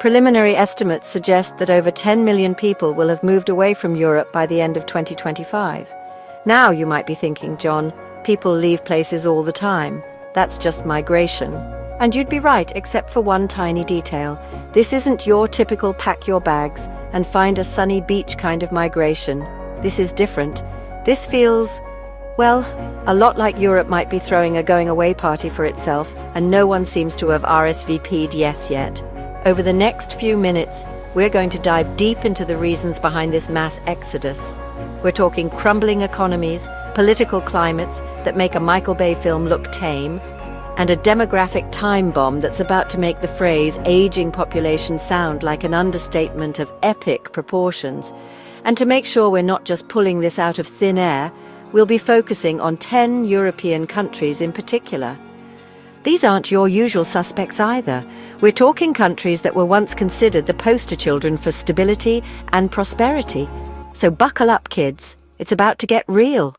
Preliminary estimates suggest that over 10 million people will have moved away from Europe by the end of 2025. Now you might be thinking, John, people leave places all the time. That's just migration. And you'd be right, except for one tiny detail. This isn't your typical pack your bags and find a sunny beach kind of migration. This is different. This feels, well, a lot like Europe might be throwing a going-away party for itself, and no one seems to have RSVP'd yes yet. Over the next few minutes, we're going to dive deep into the reasons behind this mass exodus. We're talking crumbling economies, political climates that make a Michael Bay film look tame, and a demographic time bomb that's about to make the phrase aging population sound like an understatement of epic proportions. And to make sure we're not just pulling this out of thin air, we'll be focusing on 10 European countries in particular. These aren't your usual suspects either. We're talking countries that were once considered the poster children for stability and prosperity. So buckle up, kids. It's about to get real.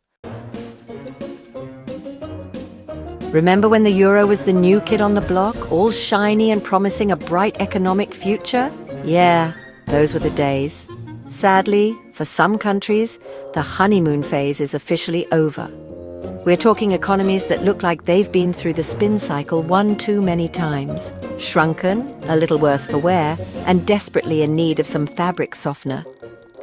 Remember when the euro was the new kid on the block, all shiny and promising a bright economic future? Yeah, those were the days. Sadly, for some countries, the honeymoon phase is officially over. We're talking economies that look like they've been through the spin cycle one too many times, shrunken, a little worse for wear, and desperately in need of some fabric softener.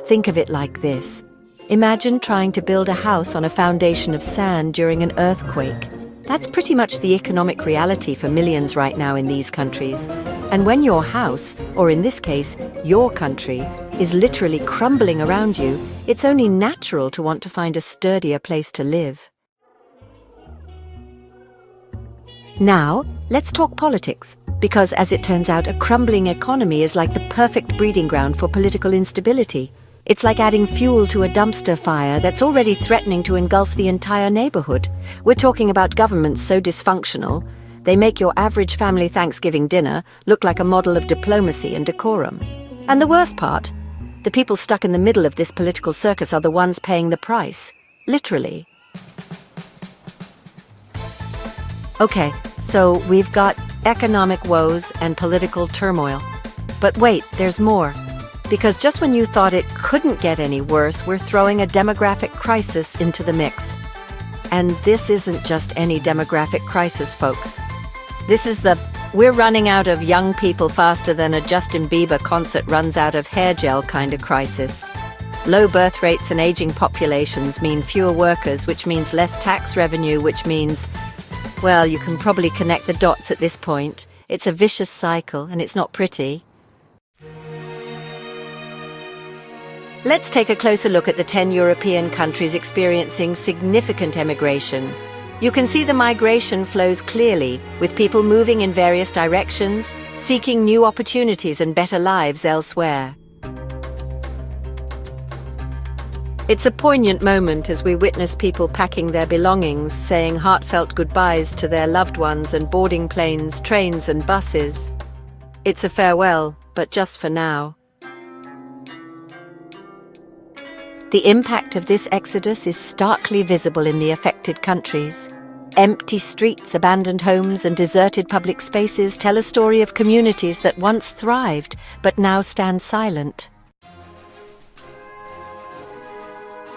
Think of it like this. Imagine trying to build a house on a foundation of sand during an earthquake. That's pretty much the economic reality for millions right now in these countries. And when your house, or in this case, your country, is literally crumbling around you, it's only natural to want to find a sturdier place to live. Now, let's talk politics, because as it turns out, a crumbling economy is like the perfect breeding ground for political instability. It's like adding fuel to a dumpster fire that's already threatening to engulf the entire neighborhood. We're talking about governments so dysfunctional, they make your average family Thanksgiving dinner look like a model of diplomacy and decorum. And the worst part, the people stuck in the middle of this political circus are the ones paying the price, literally. Okay, so we've got economic woes and political turmoil. But wait, there's more. Because just when you thought it couldn't get any worse, we're throwing a demographic crisis into the mix. And this isn't just any demographic crisis, folks. This is the we're running out of young people faster than a Justin Bieber concert runs out of hair gel kind of crisis. Low birth rates and aging populations mean fewer workers, which means less tax revenue, which means, well, you can probably connect the dots at this point. It's a vicious cycle, and it's not pretty. Let's take a closer look at the 10 European countries experiencing significant emigration. You can see the migration flows clearly, with people moving in various directions, seeking new opportunities and better lives elsewhere. It's a poignant moment as we witness people packing their belongings, saying heartfelt goodbyes to their loved ones and boarding planes, trains and buses. It's a farewell, but just for now. The impact of this exodus is starkly visible in the affected countries. Empty streets, abandoned homes, and deserted public spaces tell a story of communities that once thrived, but now stand silent.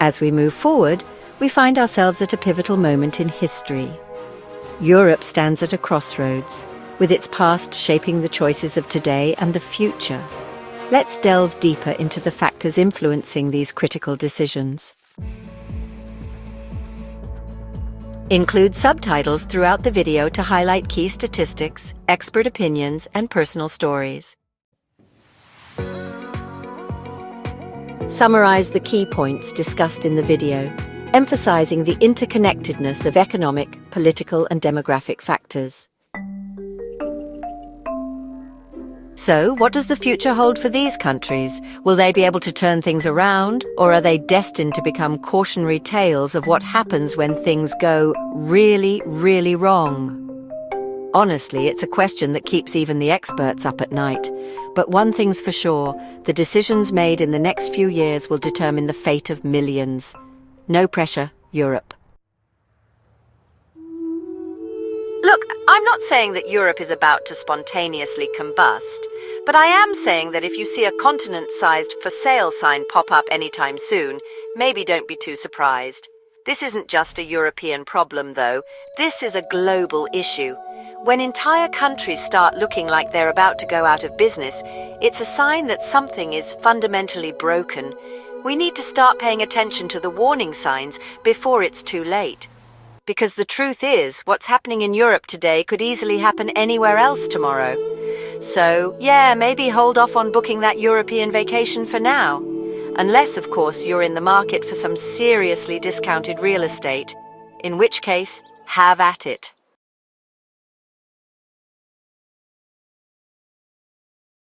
As we move forward, we find ourselves at a pivotal moment in history. Europe stands at a crossroads, with its past shaping the choices of today and the future. Let's delve deeper into the factors influencing these critical decisions. Include subtitles throughout the video to highlight key statistics, expert opinions, and personal stories. Summarize the key points discussed in the video, emphasizing the interconnectedness of economic, political, and demographic factors. So, what does the future hold for these countries? Will they be able to turn things around, or are they destined to become cautionary tales of what happens when things go really, really wrong? Honestly, it's a question that keeps even the experts up at night. But one thing's for sure, the decisions made in the next few years will determine the fate of millions. No pressure, Europe. Look, I'm not saying that Europe is about to spontaneously combust, but I am saying that if you see a continent-sized for sale sign pop up anytime soon, maybe don't be too surprised. This isn't just a European problem, though. This is a global issue. When entire countries start looking like they're about to go out of business, it's a sign that something is fundamentally broken. We need to start paying attention to the warning signs before it's too late. Because the truth is, what's happening in Europe today could easily happen anywhere else tomorrow. So, yeah, maybe hold off on booking that European vacation for now. Unless, of course, you're in the market for some seriously discounted real estate, in which case, have at it.